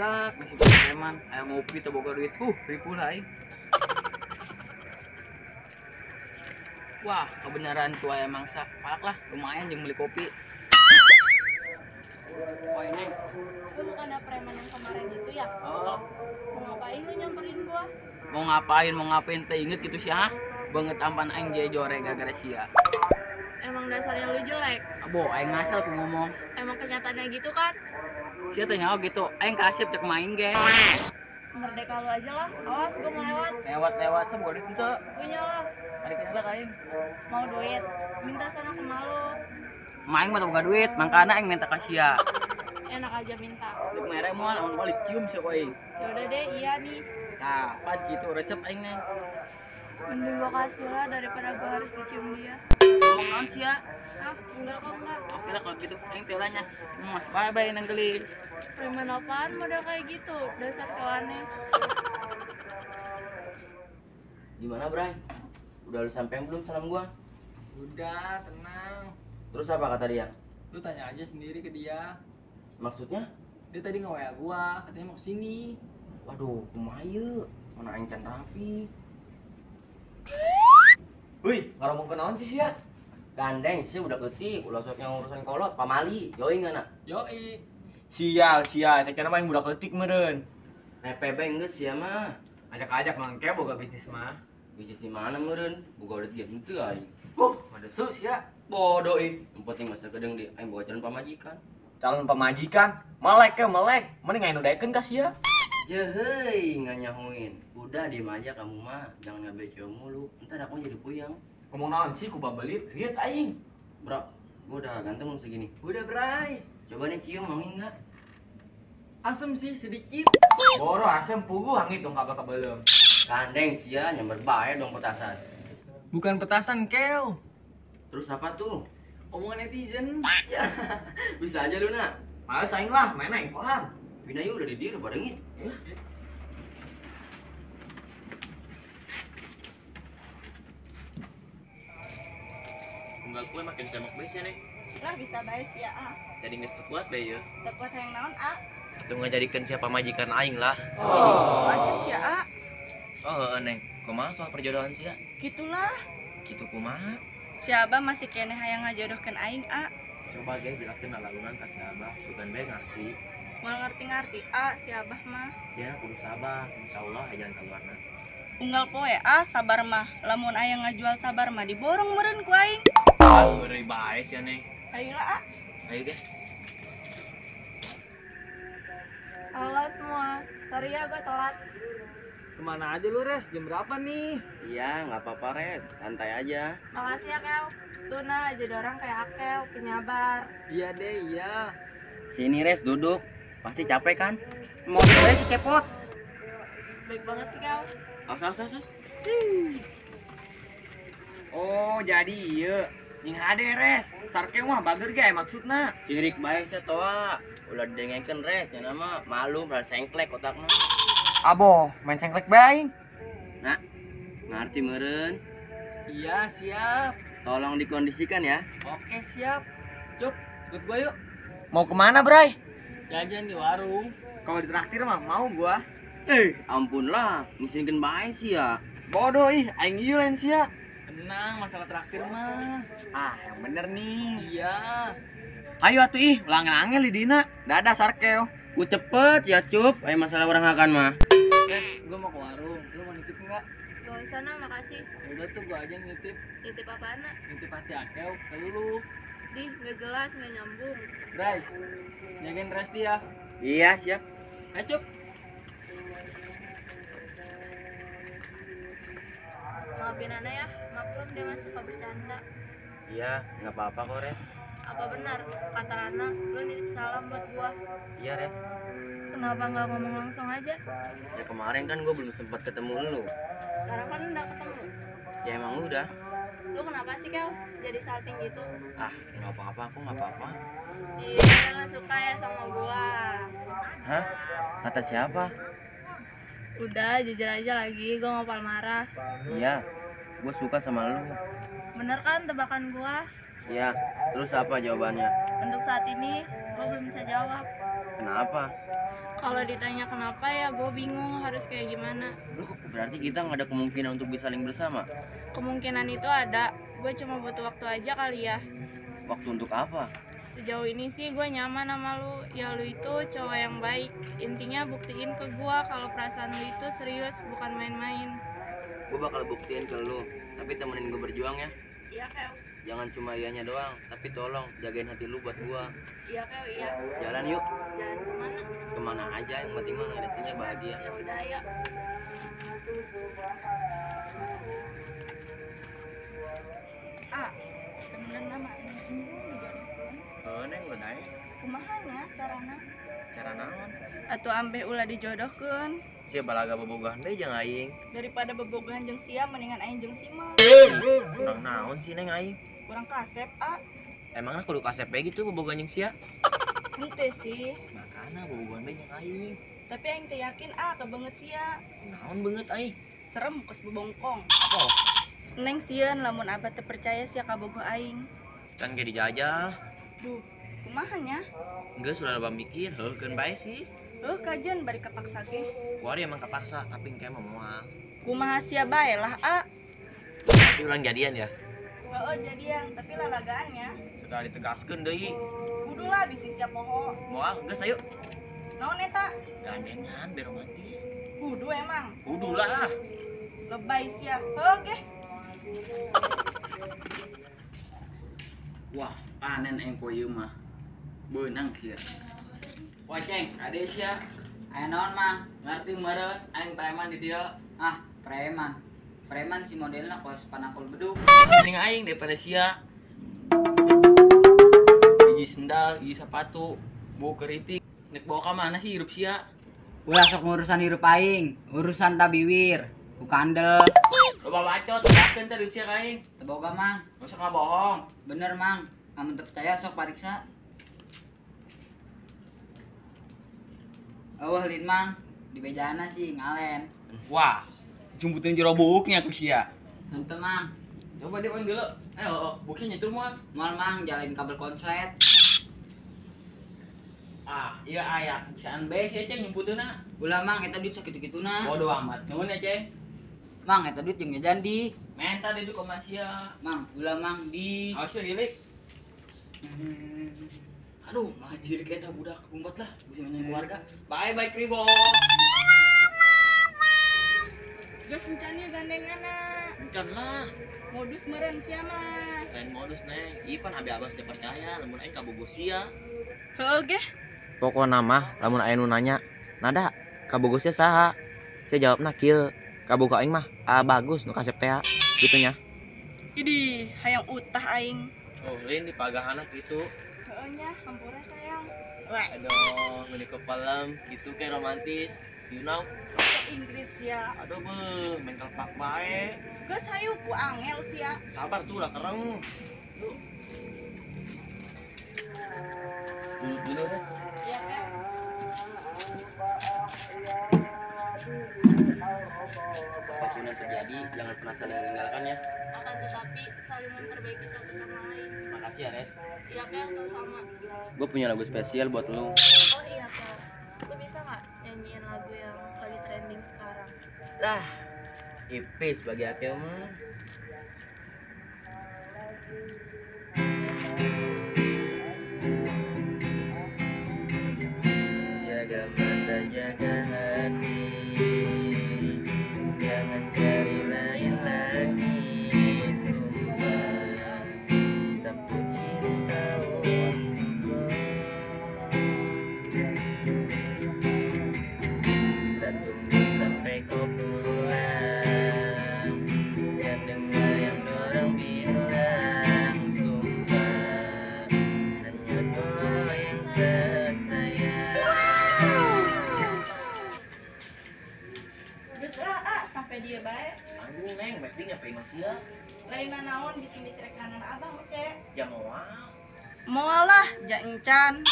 badak masih preman aya ngopi teu boga duit ripuh lah aing. Wah kebenaran tuh aya mangsa palak lah lumayan jeung beli kopi. Oh ini, lu bukan ada preman yang kemarin gitu ya? Oh Mau ngapain lu nyamperin gua? mau ngapain teh inget gitu sih ha banget ampan aing jadi jore gara-gara sia. Emang dasarnya lu jelek? Abo aing ngasal ku ngomong. Emang kenyataannya gitu kan? Sia teh nyaho gitu aing kasep cek main ge. Merdeka lu aja lah, awas gua mau lewat. Lewat sama duit henteu. Punya lah, Ari kenal ka aing. mau duit, minta sana ke malu. Maing mah teu boga duit mangkana aing minta ka sia. Enak aja minta. Dek mere moal amun balik cium sia ku aing. Yaudah deh, iya nih. Tah pas gitu resep aing neng. Mending gua kasih lah daripada gua harus dicium dia. Ngomong naon sia? Ah, enggak kok enggak. Oke lah kalau gitu aing teh lanya. Bye bye nang gelis. Preman apaan model kayak gitu? Dasar cowoknya. Gimana, Bray? Udah lu sampein belum salam gua? Udah tenang. Terus apa kata dia? Lu tanya aja sendiri ke dia. Maksudnya? Dia tadi nge-WA gua, katanya mau kesini. Waduh, kumaha ieu? Mana aing can rapi. Wih, ngaromong kenaon sih sia? Gandeng sih udah ketik, ulah sok yang urusan kolot, pamali, yoi ngana. Yoi. Sial, cek mah yang budak leutik meureun. PB geus sia mah. Ajak-ajak mangke boga bisnis mah. Bisnis di mana meureun? Boga udah dia henteu aing. Madesus ya. Bodoh ih. Yang penting masa gedeng di aing boga calon pamajikan. Calon pemajikan, melek ke melek. Mending aing nudaekeun ka sia. Jehei, nganyahuin. Udah diem aja kamu mah, jangan ngebeceo mulu. Entar aku jadi puyeng. Ngomong naon sih ku babelit, lihat aing. Bro, gua udah ganteng belum segini? Udah, Bray. Coba nih cium, mau enggak? Asem sih sedikit. Boro asem pugu hangit dong kagak kabelem. Kandeng sia, nyamber bae dong petasan. Bukan petasan, Keo. Terus apa tuh? Omongan netizen. Ya, bisa aja lu nak. Males aing lah, main aing paham. Binayu udah di dir, barengit. Unggal kue makin semok besi nih. Lah bisa baik sih ya, ah. Jadi nges kuat bae ya. Tekuat yang naon, ah. Atau ngajadikeun siapa majikan aing lah. Lanjut sih, ah. Oh, neng. Kumaha soal perjodohan sih ya? Gitulah. Gitu kumaha? Si Abah masih kene hayang ngajodohkeun aing, ah. Coba ge jelaskeun lalunan ka si Abah, sugan bae ngarti. Mau ngerti-ngerti, ah, si Abah mah. Ya kudu sabar, insyaallah ajan kaluarna. Unggal poe, ah, sabar mah. Lamun aya ngajual sabar mah diborong meureun ku aing. Beureui bae sih neng. Ayolah, ah. Ayo ge. Halo semua. Sorry ya gue telat. Kemana aja lu, Res? Jam berapa nih? Iya, nggak apa-apa res, santai aja. Makasih ya, Kel. Tuna jadi orang kayak Akel, penyabar. Iya deh, iya. Sini res, duduk. Pasti capek kan? Mau saya cepot. Baik banget sih, Kel. As. Oh, jadi ieu. Nying hade res. Sarke mah bager ge maksudna. Cirik bae sia toa. Ulah didengengkeun res, nya nama malu rasa sengklek otakna. Abo, main sengklek bae. Nah, ngerti meureun. Iya, siap. Tolong dikondisikan ya. Oke, siap. Cuk, ikut gua yuk. Mau kemana, Bray? Jajan di warung. Kalau ditraktir mah mau gua. Ampun lah, ngisinkeun bae sih ya. Bodoh ih, aing ieu lain sia. Tenang, masalah traktir mah. Ah, yang bener nih. Iya. Ayo atuh ih, ulang-angel di dina. Dadah Sarkeo. Ku cepet ya cup, ayo masalah orang akan mah. Res, gua mau ke warung. Lu mau nitip enggak? Gak usah, nah, makasih. Udah tuh gua aja nitip. Titip apaan, nak? Nitip pasti Akel ke lu. Dih, gak jelas, gak nyambung. Bray, jagain Resti ya. Iya siap. Ayo, Cup. Maafin Ana ya, maklum dia masih suka bercanda. Iya, nggak apa-apa kok res. Apa benar, kata Ana, lu nitip salam buat gua. Iya res. Kenapa nggak ngomong langsung aja? Ya kemarin kan gue belum sempat ketemu lu. Sekarang kan udah ketemu. Ya emang udah. Lu kenapa sih, Kel? Jadi salting gitu? Ah, nggak apa-apa, aku nggak apa-apa. Iya, lu suka ya sama gua. Hah? Kata siapa? Udah, jujur aja lagi, gua ngopal marah. Iya, gue suka sama lu. Bener kan tebakan gua? Iya, terus apa jawabannya? Untuk saat ini, gua belum bisa jawab. Kenapa? Kalau ditanya kenapa ya gue bingung harus kayak gimana. Loh, berarti kita nggak ada kemungkinan untuk bisa saling bersama. Kemungkinan itu ada, gue cuma butuh waktu aja kali ya. Waktu untuk apa? Sejauh ini sih gue nyaman sama lu, ya lu itu cowok yang baik. Intinya buktiin ke gue kalau perasaan lu itu serius, bukan main-main. Gue bakal buktiin ke lu, tapi temenin gue berjuang ya. Iya Keo, Jangan cuma iyanya doang, tapi tolong jagain hati lu buat gua. iya Keo, iya. Jalan yuk, Jalan kemana? kemana aja, yang penting mah ngeliatnya bahagia. Ya udah ayo. Ah, temenan nama ini semua jadi. Neng udah naik. Kumahanya carana? Cara naon? Atau ambe ulah dijodohkeun. Sia balaga bobogohan bae jeung aing. Daripada bebogohan jeung sia mendingan aing jeung si mah. Kurang naon sih neng aing? Kurang kasep ah. Emangnya kudu kasep bae gitu bobogohan jeung sia? Henteu sih. Makana bobogohan bae jeung aing. Tapi aing teh yakin ah kebanget sia. Naon beungeut aing? Serem kos bebongkong. Oh, Neng sieun lamun abah teu percaya sia kabogoh aing. kan ge dijajah. Duh, kumahanya? Geus ulah loba mikir, heukeun bae sih. Kajian bari kepaksa ge. Kuari emang kepaksa, tapi engke mah moal. Kumaha sia bae lah ah. Tapi ulang jadian ya. Heeh jadian, tapi lalagaannya Sudah ditegaskeun deui. kudu lah bisi sia poho. Moal, geus ayo. Naon eta? Gandengan biar romantis. Kudu emang. Kudu lah. Lebay sia. Heuh ge. Wah, panen aing poe ieu mah. Beunang sia. Wah, Ceng, ade sia. Aya naon, Mang? Ngarti meureun aing preman di dieu. Ah, preman. Preman si modelna kos panakul bedug. Mending aing daripada sia. Hiji sendal, hiji sepatu, bau keriting. Nek bawa ka mana sih hirup sia? Ulah sok ngurusan hirup aing, urusan tabiwir, ku kandel. Loba bacot, yakeun teh sia ka aing. Teboga mang, Gak usah ngabohong. bener mang, amun teu percaya sok pariksa. Eueuh lin mang, di bejana sih ngalen. Wah, jumputin jero buuknya ku sia. Henteu mang, Coba deh poin dulu. Ayo, buknya nyetur muat. moal mang jalin kabel konslet. Ah, iya aya. Bisaan bae sih Ceng nyumputeuna. Ulah mang eta duit sakitu-kituna. Bodoh amat. Nuhun ya Ceng. Mang eta duit jeung jajan di. Menta deh tuh komasia. Mang, ulah mang di. Awas ya hilik. Aduh, majir kita budak kumpat lah. Bisa nanya keluarga. Bye bye Kribo. Geus encannya gandengana. Bukan lah. Modus meureun sia mah. Lain modus neng. Ipan abi abah saya percaya, lamun aing kabogoh sia. Heuh ge. Pokona mah lamun aya nu nanya, "Nada, kabogoh sia saha?" Saya jawabna kieu, "Kabogoh aing mah bagus nu kasep teh." Gitu nya. Idih, hayang utah aing. Oh, lain di pagahana gitu. Heuh nya, hampura sayang. Wah, Aduh, meuni kepalem gitu kayak romantis. You know? bahasa Inggris ya. Aduh beuh, main kelpak bae. Geus hayu ku angel sia. Sabar tuh udah kereng. Dulu deh. Iya kan? Apapun yang terjadi, jangan pernah saling meninggalkan ya. Akan tetapi saling memperbaiki satu sama lain. Makasih ya, Res. Iya kan, sama. Gue punya lagu spesial buat lu. Oh iya kan. Lu bisa nggak nyanyiin lagu yang lagi trending sekarang? Lah, ipis bagi aku mah. Jaga mata, jaga hati, jangan cari lain lagi. Sumpah, sapu cinta untukku. Saya tunggu sampai kau pulang, dan dengar yang orang bilang. Sumpah, hanya kau yang sesayang. Geus lah sampai dia baik. Aduh neng, mesti nyampe sia. Lain naon di sini cerek kanan abang oke. Jam moal. Moal lah, ja encan.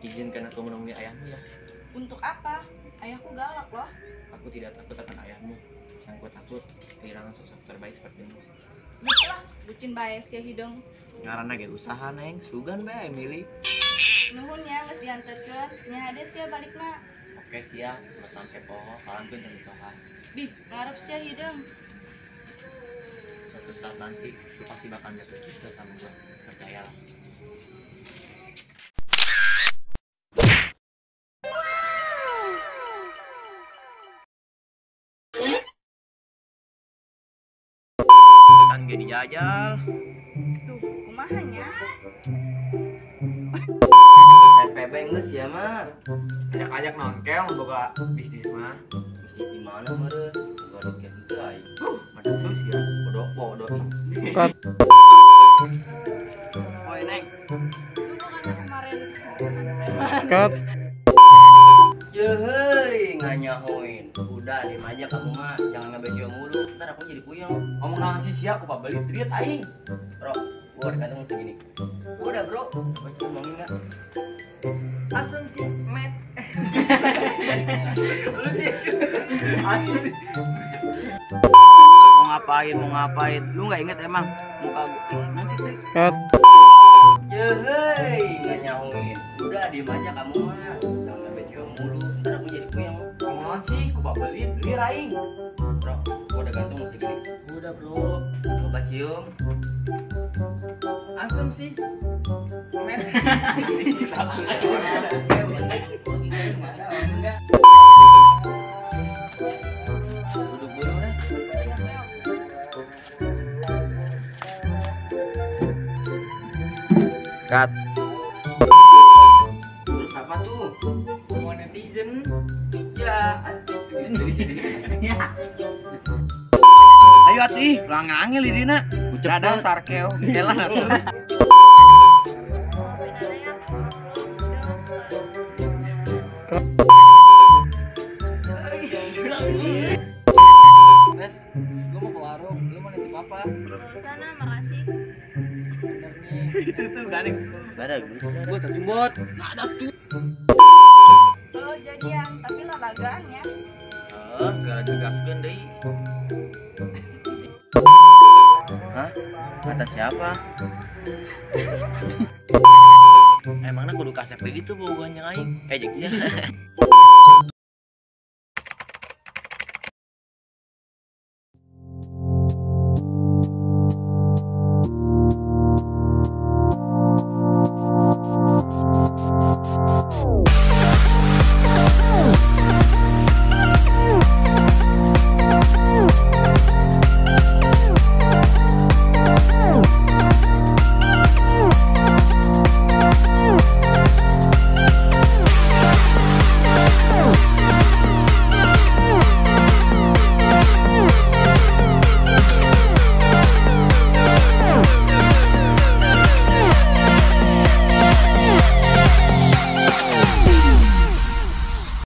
Izinkan aku menemui ayahmu ya. Untuk apa? Ayahku galak loh. Aku tidak takut akan ayahmu. Yang ku takut kehilangan sosok terbaik sepertimu. Geus lah, bucin bae sia hidung. Ngaranna ge usaha neng, sugan bae milih. Nuhun ya geus dianterkeun. Nya hade sia balikna. Oke siap, nggak sampai poho, salam kan jadi sohan. Di ngarep sia hideung. Suatu saat nanti, lu pasti bakal jatuh cinta sama gue, percayalah. Kan jadi jajal. Duh, kumahanya? PPB geus ya mah. Ajak-ajak nongkel boga bisnis mah. Bisnis di mana meureun? Gua ada kieu teu aing. Ada sus ya. Bodoh. Oi Neng. Itu bukannya kemarin. Cut. Yehey, nganyahoin. Udah, diem aja kamu mah, jangan ngebejo mulu. Ntar aku jadi puyeng. Ngomong naon sih sia aku beli duit aing. Bro, gua ada kantong segini. Udah, Bro. Coba ngomongin enggak? Asem sih, Met. Lu sih. Asem. Mau ngapain? Lu nggak inget emang muka gue nanti teh. Cut. Yehey, nganyahoin. Udah, diem aja kamu mah, jangan ngebejo mulu. Ntar aku jadi puyeng. Ngomong naon sih aku beli duit aing. Bro, gua ada gantung segini. Udah, Bro. Coba cium. Asem sih. Met. Duduk dulu deh. Cut. Terus apa tuh? Ngomong netizen. Ya, Ayo atuh, ulang angel dina. Ucap sarkeo. Elah. Res, lu mau ke warung, lu mau nitip apa? Sana, makasih. Itu tuh garing. ada gitu. Gua tak jumbot. Nggak ada tuh. Oh, jadian, tapi lalagaan ya. Segala digaskeun deui. Hah? Kata siapa? Emangnya kudu kasep gitu bogonya aing. Jeung sia.